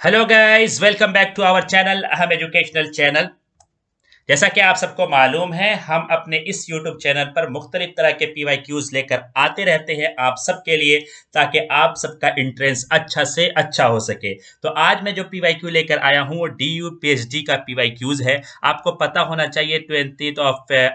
Hello guys, welcome back to our channel अहम educational channel. जैसा कि आप सबको मालूम है, हम अपने इस YouTube चैनल पर मुख्तलिफ तरह के PYQs लेकर आते रहते हैं आप सबके लिए, ताकि आप सबका इंट्रेंस अच्छा से अच्छा हो सके। तो आज मैं जो PYQ लेकर आया हूँ वो DU PhD का PYQs है। आपको पता होना चाहिए 20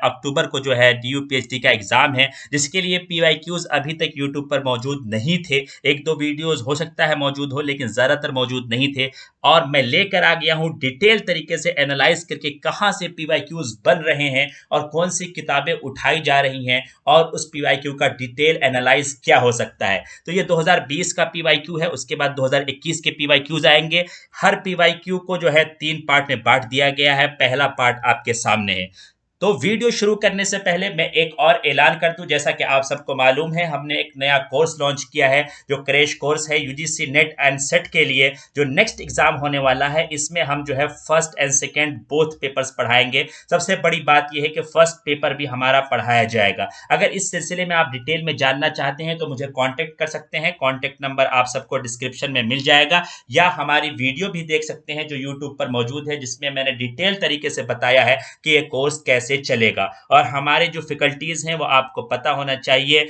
अक्टूबर को जो है DU PhD का एग्ज़ाम है, जिसके लिए PYQs अभी तक YouTube पर मौजूद नहीं थे। एक दो वीडियोज़ हो सकता है मौजूद हो, लेकिन ज़्यादातर मौजूद नहीं थे। और मैं लेकर आ गया हूँ डिटेल तरीके से एनालाइज करके कहाँ से PYQs बन रहे हैं और कौन सी किताबें उठाई जा रही हैं और उस PYQ का डिटेल एनालाइज क्या हो सकता है। तो ये 2020 का PYQ है, उसके बाद 2021 के PYQs आएंगे। हर PYQ को जो है 3 पार्ट में बांट दिया गया है। पहला पार्ट आपके सामने है। तो वीडियो शुरू करने से पहले मैं एक और ऐलान कर दूं। जैसा कि आप सबको मालूम है, हमने एक नया कोर्स लॉन्च किया है जो क्रैश कोर्स है यूजीसी नेट एंड सेट के लिए, जो नेक्स्ट एग्जाम होने वाला है। इसमें हम जो है first and second both papers पढ़ाएंगे। सबसे बड़ी बात यह है कि फर्स्ट पेपर भी हमारा पढ़ाया जाएगा। अगर इस सिलसिले में आप डिटेल में जानना चाहते हैं तो मुझे कॉन्टेक्ट कर सकते हैं। कॉन्टेक्ट नंबर आप सबको डिस्क्रिप्शन में मिल जाएगा, या हमारी वीडियो भी देख सकते हैं जो यूट्यूब पर मौजूद है, जिसमें मैंने डिटेल तरीके से बताया है कि ये कोर्स कैसे चलेगा। और हमारे जो फैकल्टीज हैं वो आपको पता होना चाहिए।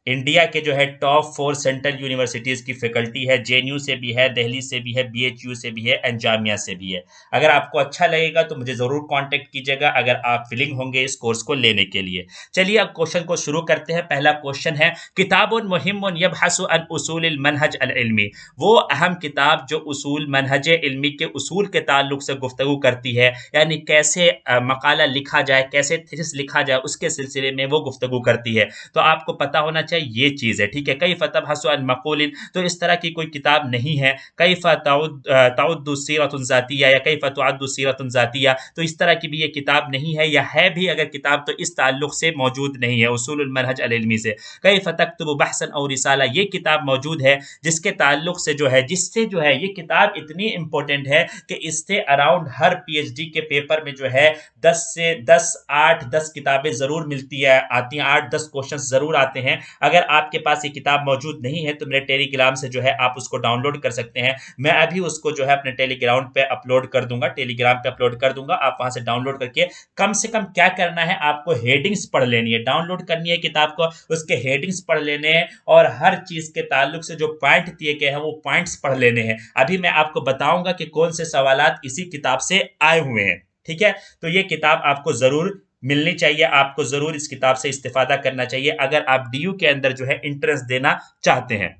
इंडिया के जो है टॉप 4 सेंट्रल यूनिवर्सिटीज की फैकल्टी है। जेएनयू से भी है, दिल्ली से भी है, बीएचयू से भी है एंड जामिया से भी है। अगर आपको अच्छा लगेगा तो मुझे जरूर कांटेक्ट कीजिएगा अगर आप फिलिंग होंगे इस कोर्स को लेने के लिए। चलिए अब क्वेश्चन को शुरू करते हैं। पहला क्वेश्चन है, किताबुन मुहिम्मुन यबहसु अन उसूलिल मनहज अल इल्मी। वो अहम किताब जो उसूल मनहज इल्मी के उसूल के ताल्लुक से गुफ्तगू करती है, यानी कैसे मकाला लिखा जाए, कैसे थीसिस लिखा जाए, उसके सिलसिले में वो गुफ्तगू करती है। तो आपको पता होना चाहिए ये चीज है, ठीक है। कई फतबहसु अन मक़ूलिन, तो इस तरह की कोई किताब नहीं है। कई तउद्दु सीरतुन ज़ातिया या कई तुअद्दु सीरतुन ज़ातिया, तो इस तरह की भी ये किताब नहीं है, या है भी अगर किताब तो इस ताल्लुक से मौजूद नहीं है उसूलुल मनहज अल इल्मी से। कई तक्तुबु बहसन और रिसाला, ये किताब मौजूद है जिसके ताल्लुक से जो है, जिससे जो है ये किताब इतनी इंपॉर्टेंट है कि इससे अराउंड हर पीएचडी के पेपर में जो है 10 किताबें जरूर मिलती है, आती हैं। 8-10 क्वेश्चन जरूर आते हैं। अगर आपके पास ये किताब मौजूद नहीं है तो मेरे टेलीग्राम से जो है आप उसको डाउनलोड कर सकते हैं। मैं अभी उसको जो है अपने टेलीग्राम पे अपलोड कर दूंगा, टेलीग्राम पे अपलोड कर दूंगा। आप वहां से डाउनलोड करके कम से कम क्या करना है, आपको हेडिंग्स पढ़ लेनी है। डाउनलोड करनी है किताब को, उसके हेडिंग्स पढ़ लेने हैं और हर चीज के ताल्लुक से जो पॉइंट दिए गए हैं वो पॉइंट्स पढ़ लेने हैं। अभी मैं आपको बताऊंगा कि कौन से सवालात इसी किताब से आए हुए हैं, ठीक है। तो ये किताब आपको जरूर मिलनी चाहिए, आपको जरूर इस किताब से इस्तेफादा करना चाहिए अगर आप डीयू के अंदर जो है इंट्रेंस देना चाहते हैं।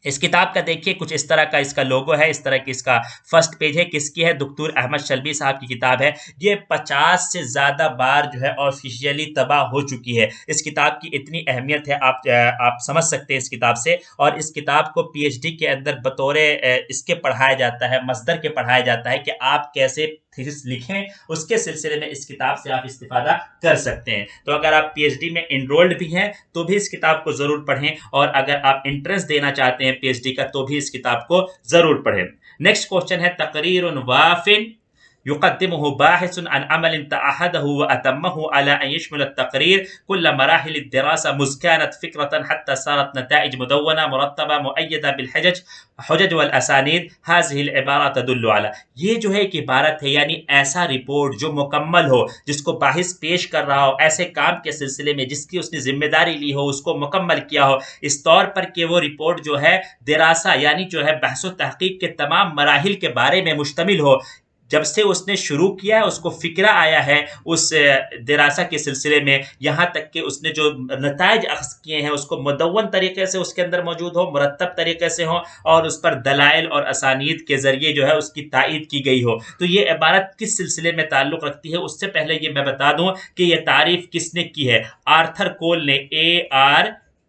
इस किताब का देखिए कुछ इस तरह का इसका लोगो है, इस तरह की इसका फर्स्ट पेज है। किसकी है? दक्तूर अहमद शल्बी साहब की किताब है। ये 50 से ज्यादा बार जो है ऑफिशियली तबाह हो चुकी है। इस किताब की इतनी अहमियत है, आप समझ सकते हैं इस किताब से। और इस किताब को पीएचडी के अंदर बतौर इसके पढ़ाया जाता है, मसदर के पढ़ाया जाता है कि आप कैसे थीसिस लिखें। उसके सिलसिले में इस किताब से आप इस्तिफादा कर सकते हैं। तो अगर आप पीएचडी में इनरोल्ड भी हैं तो भी इस किताब को जरूर पढ़ें, और अगर आप इंट्रेंस देना चाहते हैं पीएचडी का तो भी इस किताब को जरूर पढ़ें। नेक्स्ट क्वेश्चन है, तकरीरुन वाफिन युक़द्दिमुहु बाहिसुन अन अमलिन तअहदहु व अतम्महु अला अन यशमल अत-तक़रीर कुल्ल मराहिल अद-दिरासा मुज़ कानत फ़िक्रतन हत्ता सारत नताइज मुदव्वना मुरत्तबा मुअय्यदा हुजज वल असानीद हाज़िहिल इबारा तदुल्लु अला। ये जो है एक इबारत है, यानी ऐसा रिपोर्ट जो मुकम्मल हो, जिसको बाहिस पेश कर रहा हो ऐसे काम के सिलसिले में जिसकी उसने जिम्मेदारी ली हो, उसको मुकम्मल किया हो, इस तौर पर कि वो रिपोर्ट जो है दिरासा यानी जो है बहस व तहकीक के तमाम मराहिल के बारे में मुश्तमिल हो। जब से उसने शुरू किया है उसको फिक्रा आया है उस दिरासा के सिलसिले में, यहाँ तक कि उसने जो नताइज अख्ज़ किए हैं उसको मुदव्वन तरीके से उसके अंदर मौजूद हो, मुरत्तब तरीके से हो, और उस पर दलाइल और असानीद के ज़रिए जो है उसकी तायीद की गई हो। तो ये इबारत किस सिलसिले में ताल्लुक़ रखती है, उससे पहले ये मैं बता दूँ कि ये तारीफ़ किसने की है। आर्थर कोल ने,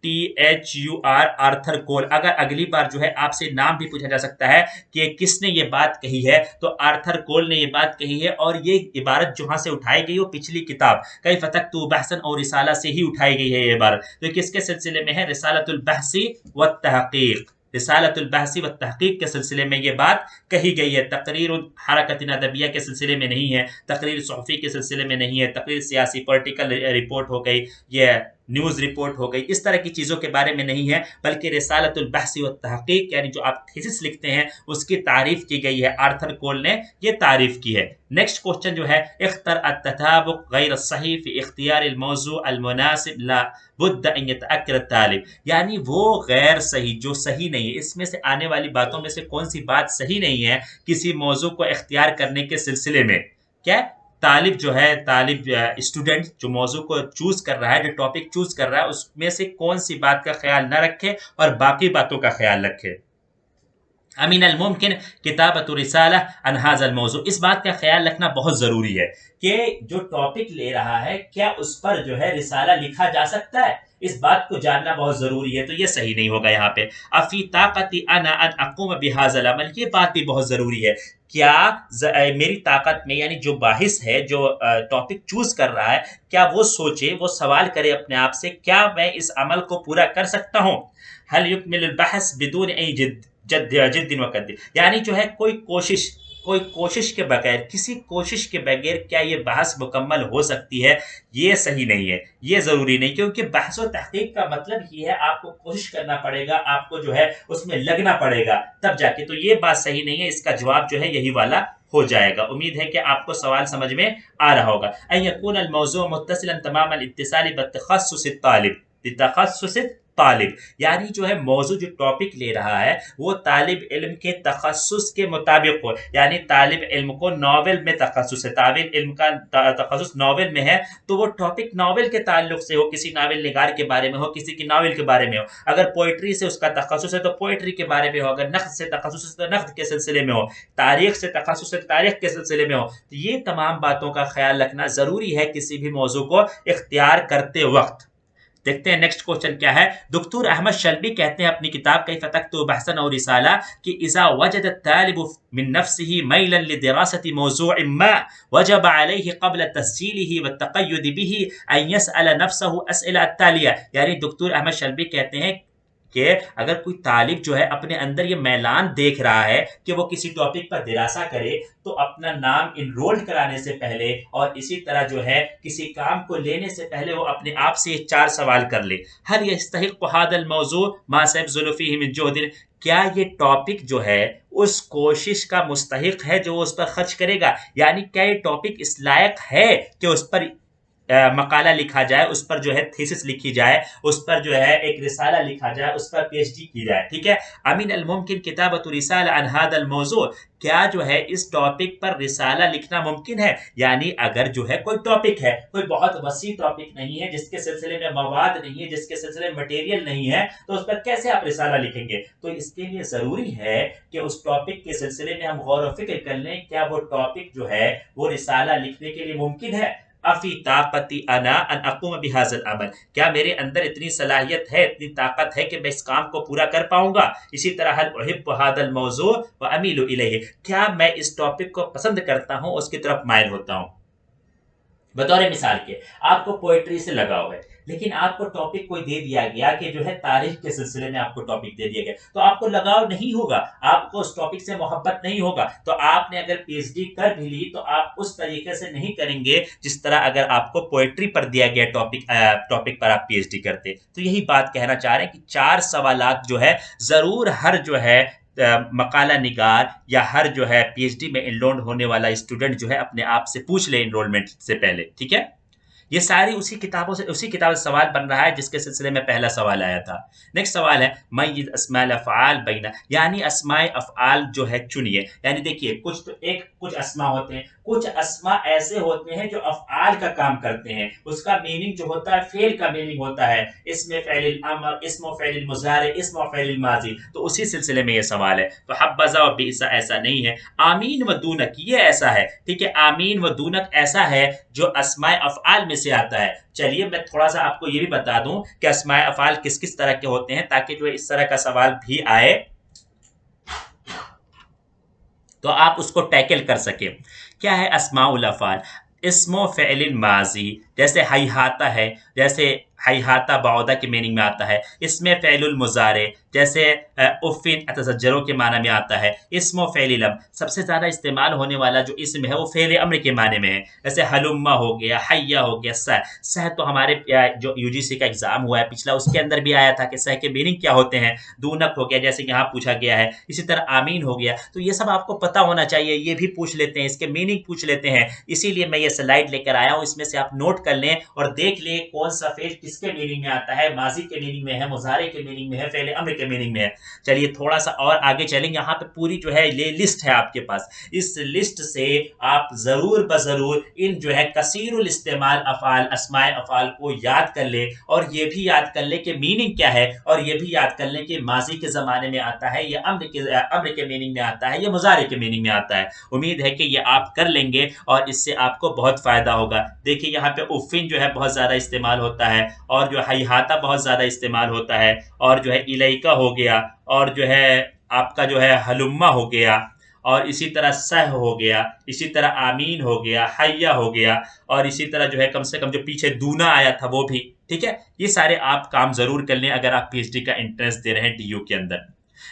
ARTHUR, आर्थर कोल। अगर अगली बार जो है आपसे नाम भी पूछा जा सकता है कि किसने ये बात कही है, तो आर्थर कोल ने ये बात कही है। और ये इबारत जहां से उठाई गई वो पिछली किताब कैफ़ तक्तु बहसन और रिसाला से ही उठाई गई है ये इबारत। तो किसके सिलसिले में है? रिसालतुल बहसी व तहकीक, रिसालतुल बहसी व तहकीक के सिलसिले में ये बात कही गई है। तकरीर हरकत अदबिया के सिलसिले में नहीं है, तकरीर सुहफ़ी के सिलसिले में नहीं है, तकरीर सियासी पॉलिटिकल रिपोर्ट हो गई, ये न्यूज़ रिपोर्ट हो गई, इस तरह की चीज़ों के बारे में नहीं है, बल्कि रिसालतुल बहसी व तहक़ीक़ यानी जो आप थीसिस लिखते हैं उसकी तारीफ की गई है। आर्थर कोल ने ये तारीफ की है। नेक्स्ट क्वेश्चन जो है, इख्तर अत-तताबुक गैर सही फी इख्तियार अल-मौज़ू अल-मुनासिब ला बुद्द अन यतअक्कद तालिब, यानी वो गैर सही जो सही नहीं है, इसमें से आने वाली बातों में से कौन सी बात सही नहीं है किसी मौजू को इख्तियार करने के सिलसिले में। क्या तालिब जो है, तालिब स्टूडेंट जो मौजू को चूज कर रहा है, जो टॉपिक चूज कर रहा है, उसमें से कौन सी बात का ख्याल न रखे और बाकी बातों का ख्याल रखे। अमीन अल मुमकिन किताबत रिसाला अन हाज़ल मौजू, इस बात का ख्याल रखना बहुत ज़रूरी है कि जो टॉपिक ले रहा है क्या उस पर जो है रिसाला लिखा जा सकता है, इस बात को जानना बहुत ज़रूरी है। तो ये सही नहीं होगा यहाँ पे। अफ़ी ताकती अना अन अक़ूम बिहाज़ल अमल, ये बात भी बहुत ज़रूरी है। क्या मेरी ताकत में, यानी जो बाहिस है, जो टॉपिक चूज कर रहा है, क्या वो सोचे, वो सवाल करे अपने आप से, क्या मैं इस अमल को पूरा कर सकता हूँ। हल युकमिल बहस बिदून जिद्दिन वक़द्द, यानी जो है कोई कोशिश के बगैर, किसी कोशिश के बगैर क्या ये बहस मुकम्मल हो सकती है, ये सही नहीं है, ये ज़रूरी नहीं, क्योंकि बहस व तहक़ीक़ का मतलब ये है आपको कोशिश करना पड़ेगा, आपको जो है उसमें लगना पड़ेगा तब जाके। तो ये बात सही नहीं है, इसका जवाब जो है यही वाला हो जाएगा। उम्मीद है कि आपको सवाल समझ में आ रहा होगा। अन यकून अल मौज़ू मुत्तसिलन तमाम अल इत्तिसाल बितख़स्सुस तालिब, बितख़स्सुस तालिब, यानी जो है मौजू जो टॉपिक ले रहा है वो तालिब इल्म के तखस्सुस के मुताबिक हो, यानी तालिब इल्म को नावल में तखस्सुस है, तालिब इल्म का तखस्सुस नावल में है, तो वो टॉपिक नावल के ताल्लुक से हो, किसी नावल निगार के बारे में हो, किसी की नावल के बारे में हो। अगर पोइट्री से उसका तखस्सुस है तो पोइट्री के बारे में हो, अगर नक़्द से तखस्सुस है तो नक़्द के सिलसिले में हो, तारीख से तखस्सुस है तो तारीख के सिलसिले में हो। तो ये तमाम बातों का ख्याल रखना ज़रूरी है किसी भी मौजू को इख्तियार करते वक्त। देखते हैं नेक्स्ट क्वेश्चन क्या है। दुक्तूर अहमद शल्बी कहते हैं अपनी किताब कैफ़ तक्तुबु बहसन और रिसाला कि इज़ा वजद अत-तालिबु मिन नफ्सिही मैलन लिदिरासति मौज़ूइन मा वजब अलैहि क़ब्ल तस्जीलिही व तक़य्युद बिही अन यसअल नफ्सहु अस्इला अत-तालिया, यानी दुक्तूर अहमद शल्बी कहते हैं कि अगर कोई तालिब जो है अपने अंदर ये मैलान देख रहा है कि वो किसी टॉपिक पर दिरासा करे, तो अपना नाम इनरोल्ड कराने से पहले और इसी तरह जो है किसी काम को लेने से पहले वो अपने आप से ये 4 सवाल कर ले। हल यस्तहिक़्क़ु हाज़ल मौज़ू मा सयबज़ुलु फ़ीही मिन जुहदिन, क्या ये टॉपिक जो है उस कोशिश का मुस्तहिक है जो उस पर खर्च करेगा, यानी क्या ये टॉपिक इस लायक है कि उस पर मकाला लिखा जाए, उस पर जो है थीसिस लिखी जाए, उस पर जो है एक रिसाला लिखा जाए, उस पर पीएचडी की जाए। ठीक है। अमीन अल मुमकिन किताबतु रिसाला अन हादल मौजू, क्या जो है इस टॉपिक पर रिसाला लिखना मुमकिन है, यानी अगर जो है कोई टॉपिक है, कोई बहुत वसी टॉपिक नहीं है, जिसके सिलसिले में मवाद नहीं है, जिसके सिलसिले में मटेरियल नहीं है, तो उस पर कैसे आप रिसाला लिखेंगे। तो इसके लिए ज़रूरी है कि उस टॉपिक के सिलसिले में हम गौर व फिक्र कर लें, क्या वो टॉपिक जो है वो रिसाला लिखने के लिए मुमकिन है। अफ़ी ताकती अना अन अक़ूम बिहाज़ल अमल, क्या मेरे अंदर इतनी सलाहियत है, इतनी ताकत है कि मैं इस काम को पूरा कर पाऊंगा। इसी तरह हल उहिब्बु हाज़ल मौज़ू व अमीलु इलैहि, क्या मैं इस टॉपिक को पसंद करता हूँ, उसकी तरफ माइल होता हूँ। बतौर मिसाल के आपको पोइट्री से लगाव है, लेकिन आपको टॉपिक कोई दे दिया गया कि जो है तारीख के सिलसिले में आपको टॉपिक दे दिया गया, तो आपको लगाव नहीं होगा, आपको उस टॉपिक से मोहब्बत नहीं होगा। तो आपने अगर पीएचडी कर भी ली तो आप उस तरीके से नहीं करेंगे जिस तरह अगर आपको पोइट्री पर दिया गया टॉपिक पर आप पीएचडी करते। तो यही बात कहना चाह रहे हैं कि 4 सवालात जो है ज़रूर हर जो है मकाला निगार या हर जो है पीएचडी में एनरोल्ड होने वाला स्टूडेंट जो है अपने आप से पूछ ले एनरोलमेंट से पहले। ठीक है। ये सारी उसी किताब से सवाल बन रहा है जिसके सिलसिले में पहला सवाल आया था। नेक्स्ट सवाल है मय्यिज़ अस्माअल अफ़आल बैना, यानी अस्माए अफ़आल जो है चुनिए। यानी देखिए कुछ अस्मा होते हैं, कुछ अस्मा ऐसे होते हैं जो अफ़आल का काम करते हैं, उसका मीनिंग जो होता है फेल का मीनिंग होता है, इसमें फ़इल अमर, इस्म फ़इल मुज़ारे, इस्म फ़इल माज़ी। तो उसी सिलसिले में ये सवाल है। तो हब्बज़ा व बिअसा ऐसा नहीं है। आमीन व दूनक ये ऐसा है। ठीक है। आमीन व दूनक ऐसा है जो अस्माए अफ़आल में से आता है। चलिए मैं थोड़ा सा आपको ये भी बता दूं कि अस्माए अफ़आल किस किस तरह के होते हैं, ताकि जो इस तरह का सवाल भी आए तो आप उसको टैकल कर सके। क्या है अस्माउल अफ़आल? इस्मो फ़इल माज़ी, जैसे हैहाता है, जैसे हैहाता बाउदा के मीनिंग में आता है। इसमें फ़ेलुल मुज़ारे जैसे उफ़िन अतज़ज्जरो के माना में आता है। इस्म व फ़ेल लम सबसे ज़्यादा इस्तेमाल होने वाला जो इस्म है वो फ़ेल अम्र के माने में है। जैसे हलुम्मा हो गया, हय्या हो गया, सह। सह तो हमारे जो यूजीसी का एग्ज़ाम हुआ है पिछला, उसके अंदर भी आया था कि सह के मीनिंग क्या होते हैं। दूनक हो गया जैसे यहाँ पूछा गया है। इसी तरह आमीन हो गया। तो ये सब आपको पता होना चाहिए, ये भी पूछ लेते हैं, इसके मीनिंग पूछ लेते हैं। इसीलिए मैं ये स्लाइड लेकर आया हूँ, इसमें से आप नोट कर लें और देख लें कौन सा फ़ेल किसके मीनिंग में आता है। माजी के मीनिंग में है, मुज़ारे के मीनिंग में है, फ़ेल अम्र के मीनिंग में है। चलिए थोड़ा सा और आगे चलेंगे। यहाँ पे पूरी जो है ये लिस्ट है आपके पास। इस लिस्ट से आप ज़रूर बज़रूर इन जो है कसीरुल इस्तेमाल अफ़ाल, अस्माए अफ़ाल को याद कर ले, और ये भी याद कर ले कि मीनिंग क्या है, और ये भी याद कर ले कि माजी के ज़माने में आता है, या अम्र के मीनिंग में आता है, या मुज़ारे के मीनिंग में आता है। उम्मीद है कि ये आप कर लेंगे और इससे आपको बहुत फ़ायदा होगा। देखिए यहाँ पे उफ़िन जो है बहुत ज़्यादा इस्तेमाल होता है, और जो हैहाता बहुत ज़्यादा इस्तेमाल होता है, और जो है इलैका हो गया, और जो है आपका जो है हलुम्मा हो गया, और इसी तरह सह हो गया, इसी तरह आमीन हो गया, हय्या हो गया, और इसी तरह जो है कम से कम जो पीछे दूना आया था वो भी। ठीक है, ये सारे आप काम ज़रूर कर लें अगर आप पीएचडी का एंट्रेंस दे रहे हैं डीयू के अंदर।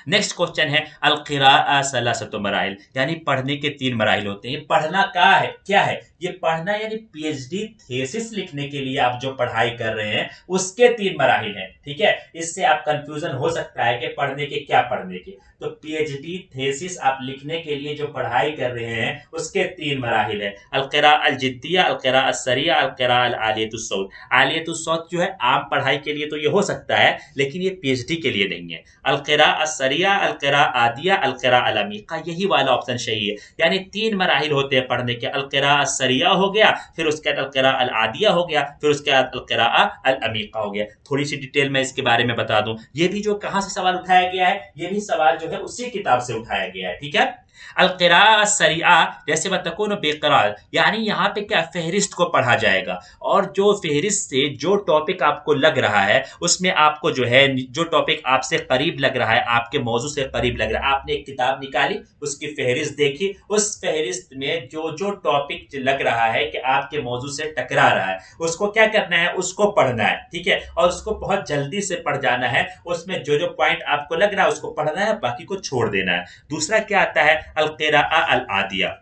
नेक्स्ट क्वेश्चन है अल क़िराअह सलासतु मराहिल, यानी पढ़ने के 3 मराहिल होते हैं। ये पढ़ना क्या है? ये पढ़ना यानी पीएचडी थीसिस लिखने के लिए आप जो पढ़ाई कर रहे हैं उसके 3 मराहिल हैं। ठीक है, इससे आप कंफ्यूजन हो सकता है कि पढ़ने के क्या पढ़ने के। तो पीएचडी थीसिस आप लिखने के लिए जो पढ़ाई कर रहे हैं उसके 3 मराहिल है। अल क़िराअह अल जिद्दिया, अल क़िराअह सरिया, अल क़िराअह अल आलियतुस सौत। आलियतुस सौत जो है आम पढ़ाई के लिए तो ये हो सकता है, लेकिन ये पीएचडी के लिए नहीं है। अल क़िराअह सरिया, अल क़िराअह आदिया, अल क़िराअह अल अमीक़ा, यही वाला ऑप्शन सही है। यानी 3 मराहिल होते हैं पढ़ने के। अल क़िराअह सरिया हो गया, फिर उसके बाद अल क़िराअह अल आदिया हो गया, फिर उसके बाद अल क़िराअह अल अमीक़ा हो गया। थोड़ी सी डिटेल में इसके बारे में बता दूं। ये भी जो कहां से सवाल उठाया गया है, ये भी सवाल जो है उसी किताब से उठाया गया है। ठीक है, अल क़िराअह सरिया जैसे वतकुन बेक़रार, यानी यहाँ पे क्या फहरिस्त को पढ़ा जाएगा, और जो फहरिस्त से जो टॉपिक आपको लग रहा है उसमें आपको जो है जो टॉपिक आपसे करीब लग रहा है, आपके मौजू से करीब लग रहा है, आपने एक किताब निकाली, उसकी फहरिस्त देखी, उस फहरिस्त में जो जो टॉपिक लग रहा है कि आपके मौजू से टकरा रहा है, उसको क्या करना है, उसको पढ़ना है। ठीक है, और उसको बहुत जल्दी से पढ़ जाना है। उसमें जो जो पॉइंट आपको लग रहा है उसको पढ़ना है, बाकी को छोड़ देना है। दूसरा क्या आता है, अल क़िराअह अल आदिया।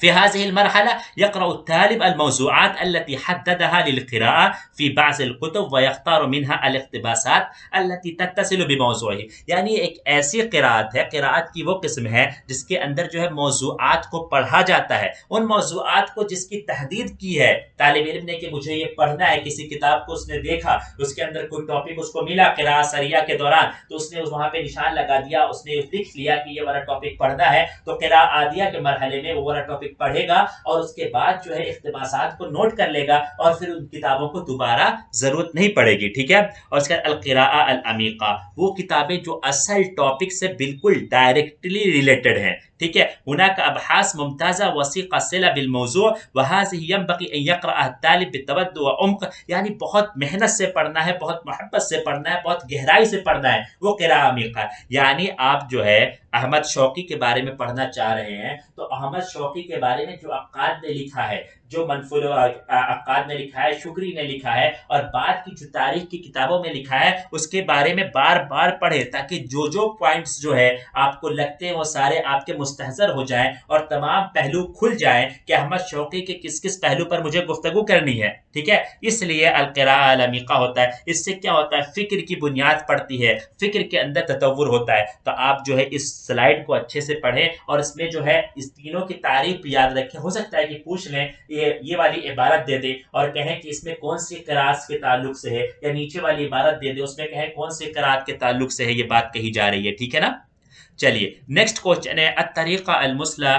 في هذه المرحلة يقرأ الطالب الموضوعات التي حددها للقراءة في بعض الكتب ويختار منها الاقتباسات التي تتصل بموضوعه. यानी एक ऐसी क़िराअत है, क़िराअत की वो किस्म है जिसके अंदर जो है मौज़ूआत को पढ़ा जाता है। उन मौज़ूआत को जिसकी तहदीद की है तालिब इल्म ने कि मुझे ये पढ़ना है, किसी किताब को उसने देखा, उसके अंदर कोई टॉपिक उसको मिला क़िराअत सरिया के दौरान, तो उसने वहाँ पे निशान लगा दिया, उसने लिख लिया कि ये वाला टॉपिक पढ़ना है। तो क़िराअत आदिया के मरहले में वो वाला टॉपिक पढ़ेगा, और उसके बाद जो है इख्तिबासात को नोट कर लेगा, और फिर उन किताबों को दोबारा जरूरत नहीं पड़ेगी। ठीक है, और उसके बाद अल क़िराअह अल अमीक़ा, वो किताबें जो असल टॉपिक से बिल्कुल डायरेक्टली रिलेटेड हैं। ठीक है, हुनाका अबहास मुमताज़ा वसीक़ा सिला बिल मौज़ू व हाज़िही यंबग़ी अन यक़रअह अत-तालिब बितवद्दु व उम्क़, यानी बहुत मेहनत से पढ़ना है, बहुत मोहब्बत से पढ़ना है, बहुत गहराई से पढ़ना है, वो क़िराअह अमीक़ा। यानी आप जो है अहमद शौकी के बारे में पढ़ना चाह रहे हैं, तो अहमद शौकी के बारे में जो अक्काद ने लिखा है, जो मनफुल अक्काद ने लिखा है, शुक्री ने लिखा है, और बाद की जो तारीख की किताबों में लिखा है, उसके बारे में बार बार पढ़े, ताकि जो जो पॉइंट्स जो है आपको लगते हैं वो सारे आपके मुस्तहज़र हो जाएं, और तमाम पहलू खुल जाएं कि अहमद शौकी के किस किस पहलू पर मुझे गुफ्तगू करनी है। ठीक है, इसलिए अल क़िराअह अल अमीक़ा होता है। इससे क्या होता है, फ़िक्र की बुनियाद पड़ती है, फ़िक्र के अंदर ततव्वुर होता है। तो आप जो है इस स्लाइड को अच्छे से पढ़ें, और इसमें जो है इस तीनों की तारीफ याद रखें। हो सकता है कि पूछ लें, ये वाली इबारत दे दे और कहें कि इसमें कौन सी क़िराअत के ताल्लुक से है, या नीचे वाली इबारत दे दे उसमें कहें कौन सी क़िराअत के ताल्लुक से है ये बात कही जा रही है। ठीक है ना। चलिए नेक्स्ट क्वेश्चन है अत-तरीक़ा अल-मुस्ला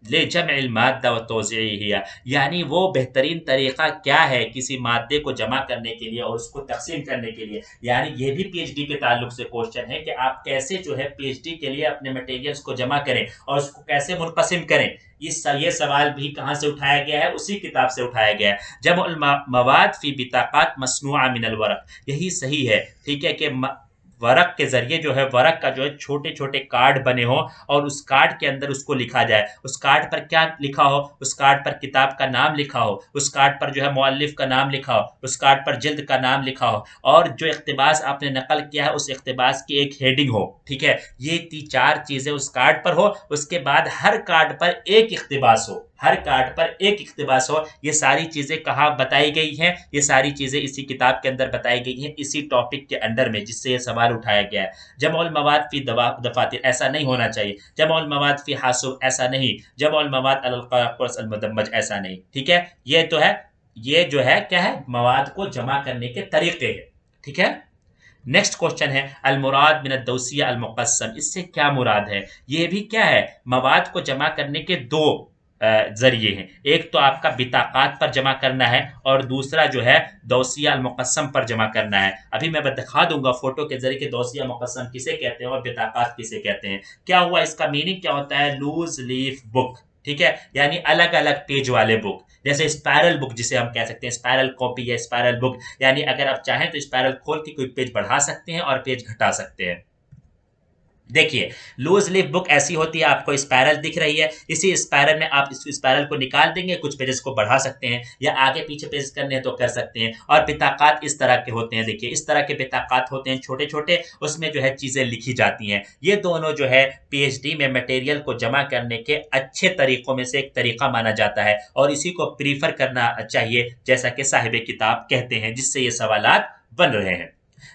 ले जमअल माद्दा व तौज़ीइहा, यानी वो बेहतरीन तरीक़ा क्या है किसी मादे को जमा करने के लिए और उसको तक़सीम करने के लिए। यानी ये भी पीएचडी के ताल्लुक से क्वेश्चन है कि आप कैसे जो है पीएचडी के लिए अपने मटेरियल्स को जमा करें और उसको कैसे मुनक़सिम करें। ये सवाल भी कहाँ से उठाया गया है, उसी किताब से उठाया गया है। जमउल मवाद फ़ी बिताक़ात मस्नूआ मिनल वरक़, यही सही है। ठीक है कि ورق کے ذریعے جو ہے ورق کا جو ہے چھوٹے چھوٹے کارڈ بنے ہوں اور اس کارڈ کے اندر اس کو لکھا جائے. اس کارڈ پر کیا لکھا ہو؟ اس کارڈ پر کتاب کا نام لکھا ہو, اس کارڈ پر جو ہے مؤلف کا نام لکھا ہو, اس کارڈ پر جلد کا نام لکھا ہو, اور جو اقتباس آپ نے نقل کیا ہے اس اقتباس کی ایک ہیڈنگ ہو. ٹھیک ہے, یہ چار چیزیں اس کارڈ پر ہو. اس کے بعد ہر کارڈ پر ایک اقتباس ہو, ہر کارڈ پر ایک اقتباس ہو. یہ ساری چیزیں کہاں بتائی گئی ہیں؟ یہ ساری چیزیں اسی کتاب کے اندر بتائی گئی ہیں, اسی ٹاپک کے انڈر میں, جس سے یہ سوال اٹھایا گیا ہے. جمع المواد فی دفاتر ایسا نہیں ہونا چاہیے, جمع المواد فی حاسب ایسا نہیں, جمع المواد علی القرص المدمج ایسا نہیں. ٹھیک ہے, یہ تو ہے, یہ جو ہے کیا ہے, مواد کو جمع کرنے کے طریقے ہیں. ٹھیک ہے. نیکسٹ کوشچن ہے المراد من الدوسیہ المقسم, اس سے کیا مراد ہے؟ یہ بھی کیا ہے, مواد کو جمع کرنے کے دو ذریعے ہیں. ایک تو آپ کا بطاقات پر جمع کرنا ہے, اور دوسرا جو ہے دوسیہ المقسم پر جمع کرنا ہے. ابھی میں دکھا دوں گا فوٹو کے ذریعے کہ دوسیہ مقسم کسے کہتے ہیں اور بطاقات کسے کہتے ہیں. کیا ہوا, اس کا میننگ کیا ہوتا ہے؟ لوز لیف بک. ٹھیک ہے, یعنی الگ الگ پیج والے بک, جیسے اسپائرل بک جسے ہم کہہ سکتے ہیں, اسپائرل کاپی یا اسپائرل بک, یعنی اگر آپ چاہیں تو اسپائرل کھول کے کوئی پیج بڑھا سکتے ہیں اور پیج گھٹا سکتے ہیں. دیکھیے لوز لیف بک ایسی ہوتی ہے, آپ کو اسپائرل دکھ رہی ہے, اسی اسپائرل میں آپ اس اسپائرل کو نکال دیں گے, کچھ پیجز کو بڑھا سکتے ہیں یا آگے پیچھے پیج کرنے ہیں تو کر سکتے ہیں. اور بطاقات اس طرح کے ہوتے ہیں, دیکھیے اس طرح کے بطاقات ہوتے ہیں چھوٹے چھوٹے, اس میں جو ہے چیزیں لکھی جاتی ہیں. یہ دونوں جو ہے پی ایچ ڈی میں مٹیریل کو جمع کرنے کے اچھے طریقوں میں سے ایک طریقہ مانا جاتا ہے, اور اسی کو پریفر کرنا چاہیے جیسا کہ صاحب کتاب کہتے ہیں, جس سے یہ سوالات بن رہے ہیں.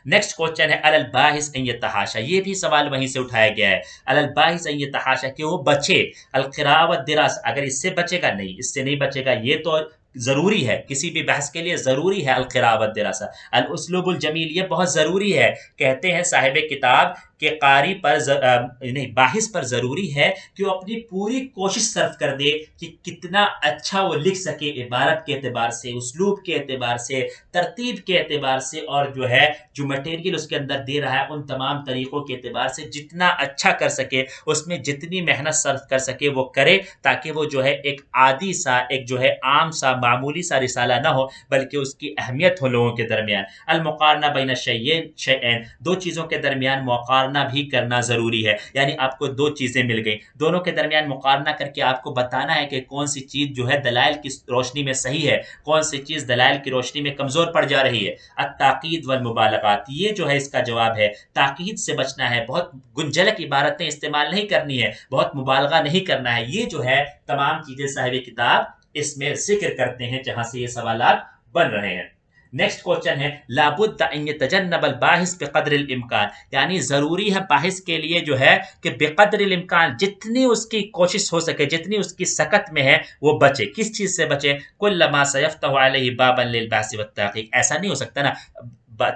نیکسٹ کوشچن ہے علی الباحث ان یتحاشا, یہ بھی سوال وہیں سے اٹھایا گیا ہے. علی الباحث ان یتحاشا, کہ وہ بچے القراء والدراسہ, اگر اس سے بچے گا نہیں, اس سے نہیں بچے گا. یہ تو ضروری ہے, کسی بھی بحث کے لیے ضروری ہے القراء والدراسہ. الاسلوب الجمیل, یہ بہت ضروری ہے. کہتے ہیں صاحب کتاب کہ قاری پر نہیں, باحث پر ضروری ہے کہ وہ اپنی پوری کوشش صرف کر دے کہ کتنا اچھا وہ لکھ سکے, عبارت کے اعتبار سے, اسلوب کے اعتبار سے, ترتیب کے اعتبار سے, اور جو ہے جو مٹیریل اس کے اندر دے رہا ہے ان تمام طریقوں کے اعتبار سے جتنا اچھا کر سکے, اس میں جتنی محنت صرف کر سکے وہ کرے, تاکہ وہ جو ہے ایک عادی سا, ایک جو ہے عام سا, معمولی سا رسالہ نہ ہو, بلکہ اس کی اہمیت ہو لوگوں کے درمیان. المقارنہ بین الشیئین, دو چیزوں کے درمیان مقارنہ بھی کرنا ضروری ہے. یعنی آپ کو دو چیزیں مل گئی, دونوں کے درمیان مقارنہ کر کے آپ کو بتانا ہے کہ کون سی چیز جو ہے دلائل کی روشنی میں صحیح ہے, کون سی چیز دلائل کی روشنی میں کمزور پڑ جا رہی ہے. التاکید والمبالغات, یہ جو ہے اس کا جواب ہے. تاکید سے بچنا ہے, بہت گنجلک عبارتیں استعمال نہیں کرنی ہے, بہت مبالغہ نہیں کرنا ہے. یہ جو ہے تمام چیزیں صاحب کتاب اس میں ذکر کرتے ہیں جہاں سے یہ سوالات بن رہے ہیں. نیکسٹ کوشچن ہے لابد ان یتجنب الباحث بقدر الامکان, یعنی ضروری ہے باحث کے لیے جو ہے کہ بقدر الامکان, جتنی اس کی کوشش ہو سکے, جتنی اس کی سکت میں ہے وہ بچے. کس چیز سے بچے؟ کل ما سیفتح علیہ بابا للبحث والتحقیق, ایسا نہیں ہو سکتا نا,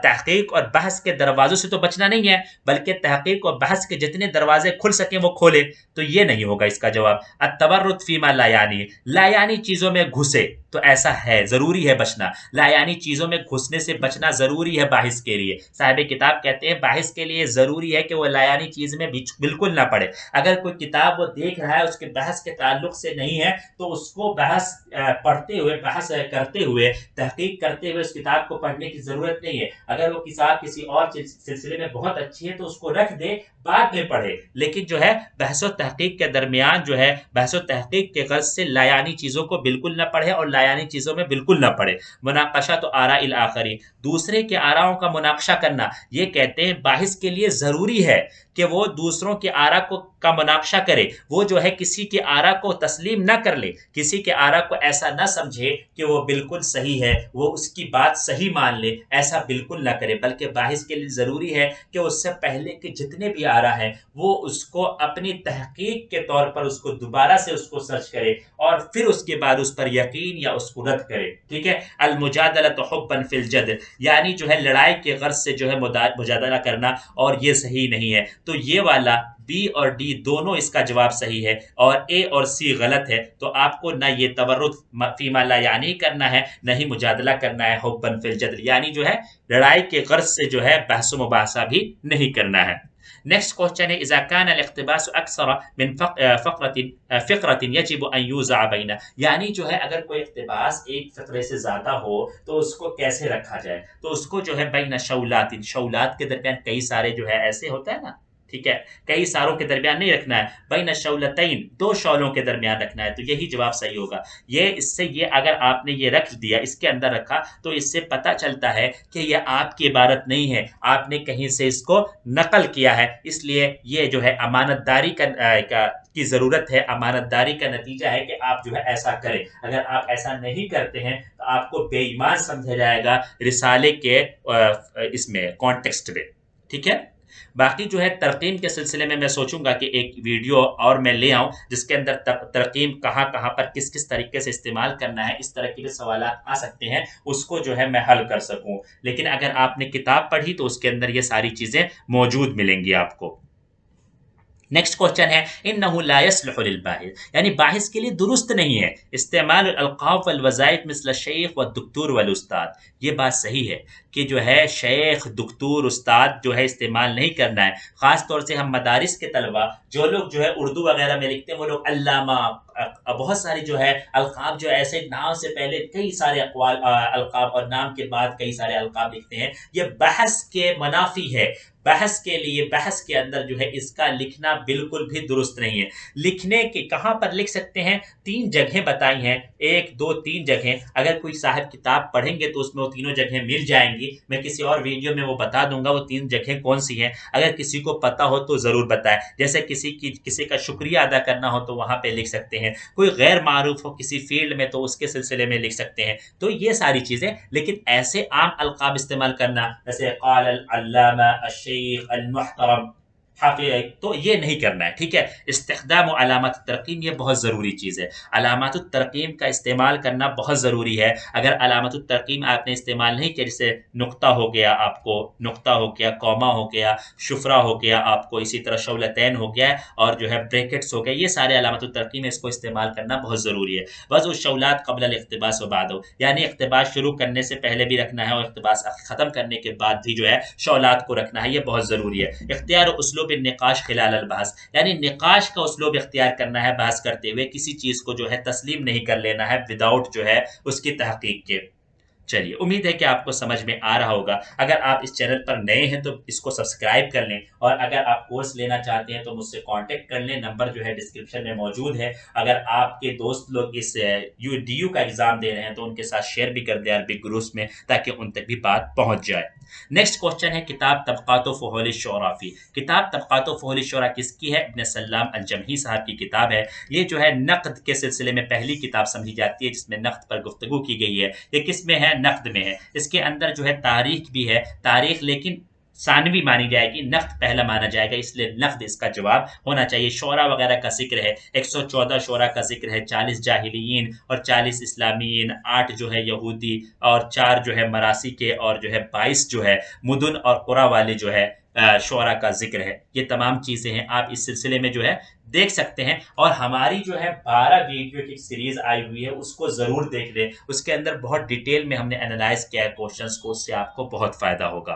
تحقیق اور بحث کے دروازوں سے تو بچنا نہیں ہے, بلکہ تحقیق اور بحث کے جتنے دروازے کھل سکیں وہ کھولے. تو یہ نہیں ہوگا اس کا جواب. التورط فیما لا یعنی, لا یعنی چیزوں میں گھسے, تو ایسا ہے, ضروری ہے بچنا. لا یعنی چیزوں میں گھسنے سے بچنا ضروری ہے باحث کے لیے. صاحب کتاب کہتے ہیں باحث کے لیے ضروری ہے کہ وہ لا یعنی چیز میں بالکل نہ پڑے. اگر کوئی کتاب وہ دیکھ رہا ہے اس کے بحث کے تعلق سے نہیں ہے, تو اس کو بحث پڑھتے ہوئے, بحث کرتے ہوئے, تحقیق کرتے ہوئے اس کتاب کو پڑھنے کی ضرورت نہیں ہے. اگر وہ کتاب کسی اور سلسلے میں بہت اچھی ہے تو اس کو رکھ دے, بعد میں پڑھے. لیکن جو ہے بحث و تحقیق کے درمیان جو ہے بحث و تحقیق کے غرض سے لا یعنی چیزوں کو بالکل نہ پڑھے, اور لا یعنی چیزوں میں بالکل نہ پڑھے. مناقشہ تو آراء الاخرین, دوسرے کے آراؤں کا مناقشہ کرنا, یہ کہتے ہیں باحث کے لیے ضروری ہے کہ وہ دوسروں کے آراء کا مناقشہ کرے. وہ جو ہے کسی کے آراء کو تسلیم نہ کر لے, کسی کے آراء کو ایسا نہ سمجھے کہ وہ بالکل صحیح ہے, وہ اس کی بات صحیح مان لے, ایسا بالکل نہ کرے. بلکہ باحث کے لیے ضروری ہے کہ اس سے پہلے کے جتنے بھی آراء ہیں وہ اس کو اپنی تحقیق کے طور پر اس کو دوبارہ سے اس کو سرچ کرے, اور پھر اس کے بعد اس پر یقین یا اس کو رد کرے. ٹھیک ہے. المجادلۃ حبا فی الجدل, یعنی جو ہے لڑائی کے غرض سے جو ہے مجادلہ کرنا, اور یہ صحیح نہیں ہے. تو یہ والا بی اور ڈی دونوں اس کا جواب صحیح ہے, اور اے اور سی غلط ہے. تو آپ کو نہ یہ تورط فیما لا یعنی کرنا ہے, نہ ہی مجادلہ کرنا ہے حبا فی الجدل, یعنی جو ہے لڑائی کے غرض سے جو ہے بحث و مباحثہ بھی نہیں کرنا ہے. نیکسٹ کوشچن ہے اذا كان الاقتباس اکثر من فقرة يجب ان يوزع بینہ، یعنی جو ہے اگر کوئی اقتباس ایک فقرے سے زیادہ ہو تو اس کو کیسے رکھا جائے، تو اس کو جو ہے بین شولات، شولات کے درمیان کئی سارے جو ہے ایسے ہوتا ہے نا، ٹھیک ہے، کئی ساروں کے درمیان نہیں رکھنا ہے، بین شولتین، دو شولوں کے درمیان رکھنا ہے، تو یہی جواب صحیح ہوگا۔ یہ اس سے یہ اگر آپ نے یہ رکھ دیا، اس کے اندر رکھا، تو اس سے پتہ چلتا ہے کہ یہ آپ کی عبارت نہیں ہے، آپ نے کہیں سے اس کو نقل کیا ہے، اس لیے یہ جو ہے امانت داری کی ضرورت ہے، امانت داری کا نتیجہ ہے کہ آپ جو ہے ایسا کریں۔ اگر آپ ایسا نہیں کرتے ہیں تو آپ کو بے ایمان سمجھا جائے گا رسالے کے اس میں کانٹیکسٹ میں، ٹھیک ہے۔ باقی جو ہے ترقیم کے سلسلے میں سوچوں گا کہ ایک ویڈیو اور میں لے آؤں جس کے اندر ترقیم کہاں کہاں پر کس کس طریقے سے استعمال کرنا ہے، اس طرح کے سوالات آ سکتے ہیں، اس کو جو ہے میں حل کر سکوں۔ لیکن اگر آپ نے کتاب پڑھی تو اس کے اندر یہ ساری چیزیں موجود ملیں گی آپ کو۔ نیکسٹ کوشچن ہے انه لا يصلح للباحث، یعنی باحث کے لیے درست نہیں ہے استعمال الالقاب والوظائف مثل الشیخ والدکتور والاستاد۔ یہ بات صحیح ہے کہ جو ہے شیخ، دکتور، استاد جو ہے استعمال نہیں کرنا ہے، خاص طور سے ہم مدارس کے طلبہ جو لوگ جو ہے اردو وغیرہ میں لکھتے ہیں، وہ لوگ علامہ، بہت ساری جو ہے القاب جو ایسے نام سے پہلے کئی سارے القاب اور نام کے بعد کئی سارے القاب لکھتے ہیں، یہ بحث کے منافی ہے۔ بحث کے لیے، بحث کے اندر جو ہے اس کا لکھنا بالکل بھی درست نہیں ہے۔ لکھنے کے کہاں پر لکھ سکتے ہیں؟ 3 جگہیں بتائی ہیں، 1 2 3 جگہیں، اگر کوئی صاحب کتاب پڑھیں گے تو اس میں وہ تینوں جگہیں مل جائیں گی، میں کسی اور ویڈیو میں وہ بتا دوں گا وہ 3 جگہیں کون سی ہیں، اگر کسی کو پتا ہو تو ضرور بتائیں۔ جیسے کسی کا شکریہ ادا کرنا ہو تو وہاں پہ لکھ سکتے ہیں، کوئی غیر معروف ہو کسی فیلڈ میں تو اس کے سلسلے میں لکھ سکتے ہیں، تو یہ ساری چیزیں۔ لیکن ایسے عام القاب استعمال کرنا جیسے قال العلامہ، الشیخ، المحترم، حافظ، تو یہ نہیں کرنا ہے، ٹھیک ہے۔ استخدام و علامات الترقیم یہ بہت ضروری چیز ہے، علامات الترقیم کا استعمال کرنا بہت ضروری ہے۔ اگر علامات الترقیم آپ نے استعمال نہیں کیا، جیسے نقطہ ہو گیا، آپ کو نقطہ ہو گیا، کوما ہو گیا، شفرہ ہو گیا آپ کو، اسی طرح شولتین ہو گیا، اور جو ہے بریکٹس ہو گیا، یہ سارے علامات الترقیم ہے، اس کو استعمال کرنا بہت ضروری ہے۔ وضع الشولات قبل الاقتباس و بعد، یعنی اقتباس شروع کرنے سے پہلے بھی رکھنا ہے اور اقتباس ختم کرنے کے بعد بھی جو ہے شولات کو رکھنا ہے، یہ بہت ضروری ہے۔ اختیار اسلوب النقاش خلال البحث، یعنی نقاش کا اسلوب اختیار کرنا ہے، بحث کرتے ہوئے کسی چیز کو جو ہے تسلیم نہیں کر لینا ہے وداؤٹ جو ہے اس کی تحقیق کے۔ چلیے، امید ہے کہ آپ کو سمجھ میں آ رہا ہوگا۔ اگر آپ اس چینل پر نئے ہیں تو اس کو سبسکرائب کر لیں، اور اگر آپ کورس لینا چاہتے ہیں تو مجھ سے کانٹیکٹ کر لیں، نمبر جو ہے ڈسکرپشن میں موجود ہے۔ اگر آپ کے دوست لوگ اس DU کا ایگزام دے رہے ہیں تو ان کے ساتھ شیئر بھی کر دیں عربک گروپس میں، تاکہ ان تک بھی بات پہنچ جائے۔ نیکسٹ کوشچن ہے کتاب طبقات و فحول الشعراء فی، کتاب طبقات و فحول الشعراء کس کی ہے؟ ابن سلام الجمحی صاحب کی کتاب ہے۔ یہ جو ہے نقد کے سلسلے میں پہلی کتاب سمجھی جاتی ہے جس میں نقد پر گفتگو کی گئی ہے۔ یہ کس میں ہے؟ نقد میں ہے۔ اس کے اندر جو ہے تاریخ بھی ہے، تاریخ لیکن ثانوی مانی جائے گی، نقد پہلا مانا جائے گا، اس لیے نقد اس کا جواب ہونا چاہیے۔ شعراء وغیرہ کا ذکر ہے، 114 شعراء کا ذکر ہے، 40 جاہلیین اور 40 اسلامیین، 8 جو ہے یہودی اور 4 جو ہے مراسی کے، اور جو ہے 22 جو ہے مدن اور قرى والے جو ہے شعراء کا ذکر ہے۔ یہ تمام چیزیں ہیں، آپ اس سلسلے میں جو ہے دیکھ سکتے ہیں، اور ہماری جو ہے 12 ویڈیو کی سیریز آئی ہوئی ہے، اس کو ضرور دیکھ لیں، اس کے اندر بہت ڈیٹیل میں ہم نے انالائز کیا ہے کوشچنس کو، اس سے آپ کو بہت فائدہ ہوگا۔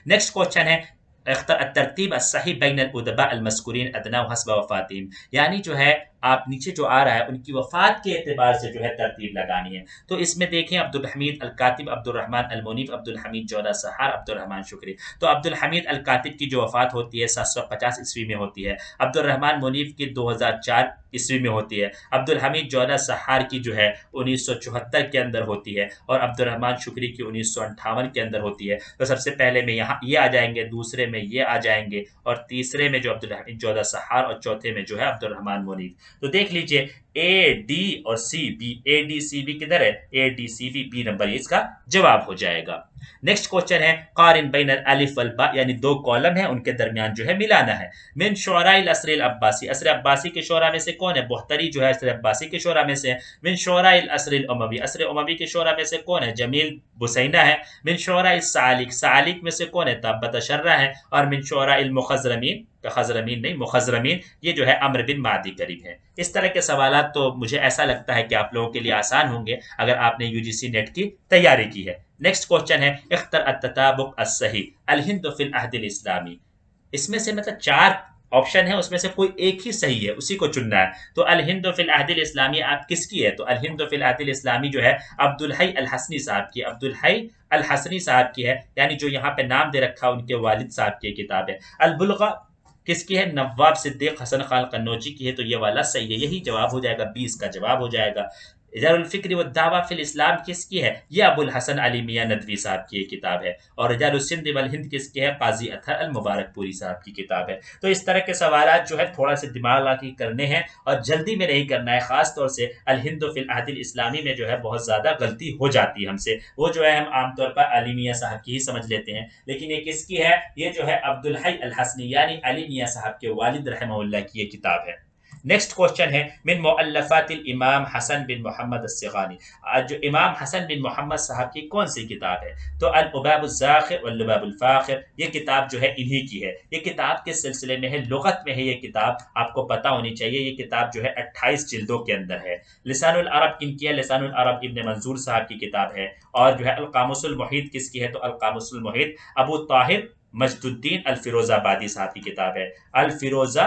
نیکسٹ کوشچن ہے الترتیب الصحیح بین الادباء المذکورین ادنا حسب وفاتہم، یعنی جو ہے آپ نیچے جو آ رہا ہے ان کی وفات کے اعتبار سے جو ہے ترتیب لگانی ہے۔ تو اس میں دیکھیں عبدالحمید الکاتب، عبدالرحمن المنیف، عبدالحمید جودہ سحار، عبدالرحمن شکری۔ تو عبدالحمید الکاتب کی جو وفات ہوتی ہے 750 عیسوی میں ہوتی ہے، عبدالرحمن منیف کی 2004 عیسوی میں ہوتی ہے، عبدالحمید جودہ سحار کی جو ہے 1974 کے اندر ہوتی ہے، اور عبدالرحمن شکری کی 1958 کے اندر ہوتی ہے۔ تو سب سے پہلے میں یہاں یہ آ جائیں گے، دوسرے میں یہ آ جائیں گے، اور تیسرے میں جو عبدالحمید جودہ سحار، اور چوتھے میں جو ہے عبدالرحمن منیف۔ تو دیکھ لیجئے اے ڈی اور C B, A D C B کدھر ہے؟ A D C B, B number اس کا جواب ہو جائے گا۔ نیکسٹ کوشچن ہے قارن بین الالف والباء، یعنی 2 کالم ہیں ان کے درمیان جو ہے ملانا ہے۔ من شعراء العصر العباسی، عصر عباسی کے شعراء میں سے کون ہے؟ بحتری جو ہے عصر عباسی کے شعراء میں سے ہے۔ من شعراء العصر الاموی، عصر اموی کے شعراء میں سے کون ہے؟ جمیل بسینہ ہے۔ من شعراء السعالق، سعالق میں سے کون ہے؟ تابت شرہ ہے۔ اور من شعراء المخضرمین، خضرمین نہیں مخضرمین، یہ جو ہے عمرو بن معدی قریب ہے۔ اس طرح کے سوالات تو مجھے ایسا لگتا ہے کہ آپ لوگوں کے لیے آسان ہوں گے اگر آپ نے UGC نیٹ کی تیاری کی ہے۔ نیکسٹ کوشچن ہے اختر التطابق الصحیح الہند فی العہد الاسلامی، اس میں سے مطلب 4 آپشن ہے، اس میں سے کوئی ایک ہی صحیح ہے، اسی کو چننا ہے. تو الہند فی العہد الاسلامی آپ کس کی ہے؟ تو الہند فی العہد الاسلامی جو ہے عبدالحی الحسنی صاحب کی، عبدالحی الحسنی صاحب کی ہے، یعنی جو یہاں پہ نام دے رکھا ان کے والد صاحب کی کتاب ہے. البلغہ کس کی ہے؟ نواب صدیق حسن خان قنوجی کی ہے. تو یہ والا صحیح ہے، یہی جواب ہو جائے گا، 20 کا جواب ہو جائے گا. اظہار الفکر والدعوہ فی الاسلام کس کی ہے؟ یہ ابو الحسن علی میاں ندوی صاحب کی یہ کتاب ہے. اور رجال السندھ والہند کس کی ہے؟ قاضی اطہر المبارک پوری صاحب کی کتاب ہے. تو اس طرح کے سوالات جو ہے تھوڑا سے دماغ لا کے کرنے ہیں اور جلدی میں نہیں کرنا ہے. خاص طور سے الہند فی العہد الاسلامی میں جو ہے بہت زیادہ غلطی ہو جاتی ہے ہم سے، وہ جو ہے ہم عام طور پر علی میاں صاحب کی ہی سمجھ لیتے ہیں، لیکن یہ کس کی ہے؟ یہ جو ہے عبدالحی الحسنی یعنی علی میاں صاحب کے والد رحمہ اللہ کی یہ کتاب ہے. نیکسٹ کوشچن ہے من مؤلفات الامام حسن بن محمد الصغانی. جو امام حسن بن محمد صاحب کی کون سی کتاب ہے؟ تو الاباب الزاخر واللباب الفاخر، یہ کتاب جو ہے انہی کی ہے. یہ کتاب کے سلسلے میں ہے، لغت میں ہے یہ کتاب، آپ کو پتہ ہونی چاہیے. یہ کتاب جو ہے 28 جلدوں کے اندر ہے. لسان العرب کن کی ہے؟ لسان العرب ابن منظور صاحب کی کتاب ہے. اور جو ہے القاموس المحیط کس کی ہے؟ تو القاموس المحیط ابو طاہر مجد الدین الفیروز آبادی صاحب کی کتاب ہے. الفیروز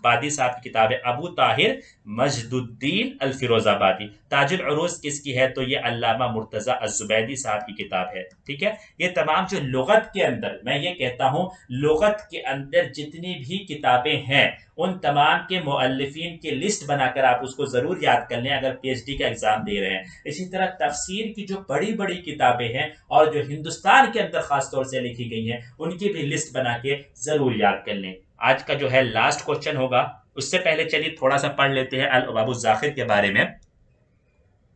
بادی صاحب کی کتاب ہے، ابو طاہر مجد الدین الفیروز آبادی. تاج العروض کس کی ہے؟ تو یہ علامہ مرتضی الزبیدی صاحب کی کتاب ہے. ٹھیک ہے، یہ تمام جو لغت کے اندر، میں یہ کہتا ہوں لغت کے اندر جتنی بھی کتابیں ہیں ان تمام کے مؤلفین کی لسٹ بنا کر آپ اس کو ضرور یاد کر لیں اگر پی ایچ ڈی کا ایگزام دے رہے ہیں. اسی طرح تفسیر کی جو بڑی بڑی کتابیں ہیں اور جو ہندوستان کے اندر خاص طور سے لکھی گئی ہیں ان کی بھی لسٹ بنا کے ضرور یاد کر لیں. آج کا جو ہے لاسٹ کوشچن ہوگا، اس سے پہلے چلیے تھوڑا سا پڑھ لیتے ہیں الابواب الزاخر کے بارے میں.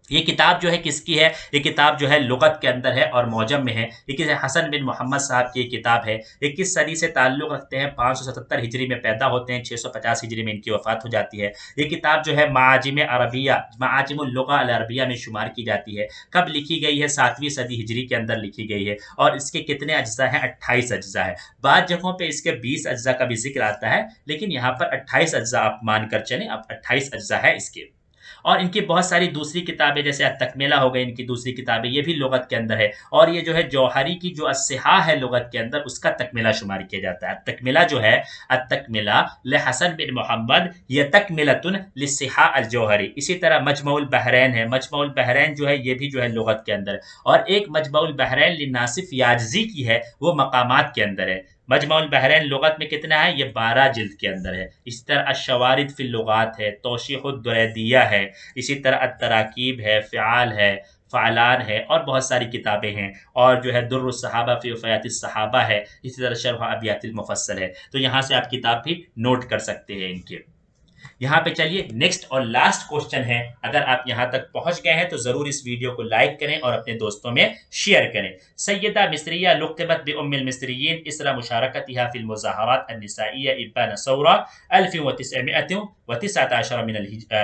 یہ کتاب جو ہے کس کی ہے؟ یہ کتاب جو ہے لغت کے اندر ہے اور معجم میں ہے. یہ کسی حسن بن محمد صاحب کی کتاب ہے. یہ کس صدی سے تعلق رکھتے ہیں؟ 577 ہجری میں پیدا ہوتے ہیں، 650 ہجری میں ان کی وفات ہو جاتی ہے. یہ کتاب جو ہے معاجم عربیہ، معاجم اللغہ العربیہ میں شمار کی جاتی ہے. کب لکھی گئی ہے؟ 7ویں صدی ہجری کے اندر لکھی گئی ہے. اور اس کے کتنے اجزاء ہیں؟ 28 اجزاء ہے. بعض جگہوں پہ اس کے 20 اجزاء کا بھی ذکر آتا ہے، لیکن یہاں پر 28 اجزاء آپ مان کر چلیں. اب 28 اجزاء ہے اس کے. اور ان کی بہت ساری دوسری کتابیں جیسے التکملہ ہو گئی، ان کی دوسری کتابیں، یہ بھی لغت کے اندر ہے. اور یہ جو ہے جوہری کی جو الصحاح ہے لغت کے اندر، اس کا تکملہ شمار کیا جاتا ہے. التکملہ جو ہے، التکملہ لحسن بن محمد یہ تکملۃ للصحاح الجوہری. اسی طرح مجمع البحرین ہے، مجمع البحرین جو ہے یہ بھی جو ہے لغت کے اندر. اور ایک مجمع البحرین لناصف یاجزی کی ہے، وہ مقامات کے اندر ہے. مجمع البحرین لغت میں کتنا ہے؟ یہ 12 جلد کے اندر ہے. اسی طرح الشوارد فی اللغات ہے، توشیح الدریدیہ ہے، اسی طرح التراکیب ہے، فعال ہے، فعلان ہے، اور بہت ساری کتابیں ہیں. اور جو ہے در الصحابہ فی وفیات الصحابہ ہے، اسی طرح شرح ابیات المفصل ہے. تو یہاں سے آپ کتاب بھی نوٹ کر سکتے ہیں ان کے. یہاں پہ چلیے نیکسٹ اور لاسٹ کوشچن ہے. اگر آپ یہاں تک پہنچ گئے ہیں تو ضرور اس ویڈیو کو لائک کریں اور اپنے دوستوں میں شیئر کریں. سیدہ مصریہ لقبت بأم المصریین اسرا مشارکتها فی المظاہرات النسائیہ ابان ثورہ 1919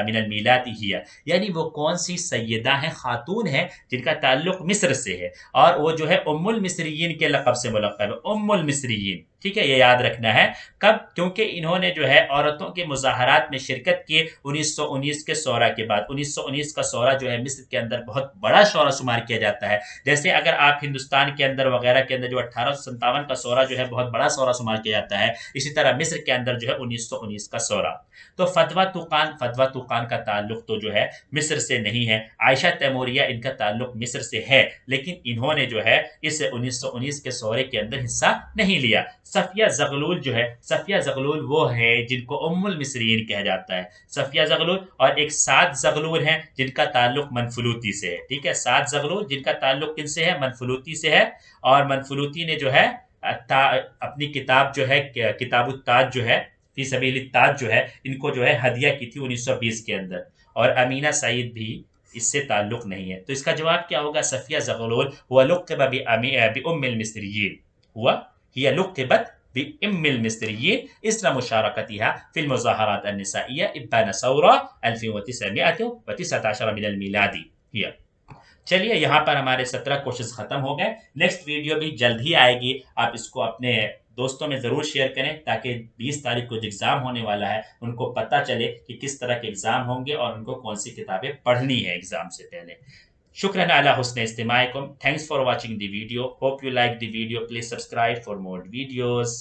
من المیلاد ہی، یعنی وہ کون سی سیدہ ہیں، خاتون ہیں جن کا تعلق مصر سے ہے، اور وہ جو ہے ام المصریین کے لقب سے ملقب ہے، ام المصریین. ٹھیک ہے، یہ یاد رکھنا ہے. کب؟ کیونکہ انہوں نے جو ہے عورتوں کے مظاہرات میں شرکت کی 1919 کے شورا کے بعد. 1919 کا شورا جو ہے مصر کے اندر بہت بڑا شورا شمار کیا جاتا ہے. جیسے اگر آپ ہندوستان کے اندر وغیرہ کے اندر جو 1857 کا شورا جو ہے بہت بڑا شورا شمار کیا جاتا ہے، اسی طرح مصر کے اندر جو ہے 1919 کا شورا. تو فتویٰ طوقان کا تعلق تو جو ہے مصر سے نہیں ہے. عائشہ تیموریہ ان کا تعلق مصر سے ہے، لیکن انہوں نے جو ہے اس 1919 کے شورے کے اندر حصہ نہیں لیا. صفیہ زغلول جو ہے، صفیہ زغلول وہ ہے جن کو ام المصریین کہا جاتا ہے، صفیہ زغلول. اور ایک سعد زغلول ہیں جن کا تعلق منفلوطی سے ہے. ٹھیک ہے، سعد زغلول جن کا تعلق کن سے ہے؟ منفلوطی سے ہے. اور منفلوطی نے جو ہے اپنی کتاب جو ہے کتاب التاج جو ہے، فی سبیل التاج جو ہے، ان کو جو ہے ہدیہ کی تھی 1920 کے اندر. اور امینہ سعید بھی اس سے تعلق نہیں ہے. تو اس کا جواب کیا ہوگا؟ صفیہ زغلول ہوا لقب بأم المصریین، ہوا هي لقبت بأم المصريين إثر مشاركتها في المظاهرات النسائية إبان ثورة 1919 من الميلاد هي. چلیے یہاں پر ہمارے 17 کوشچنز ختم ہو گئے. نیکسٹ ویڈیو بھی جلد ہی آئے گی، آپ اس کو اپنے دوستوں میں ضرور شیئر کریں تاکہ 20 تاریخ کو جو ایگزام ہونے والا ہے ان کو پتہ چلے کہ کس طرح کے ایگزام ہوں گے اور ان کو کون سی کتابیں پڑھنی ہے ایگزام سے پہلے. شکراً علی حسن استماعکم. Thanks for watching the video. Hope you like the video. Please subscribe for more videos.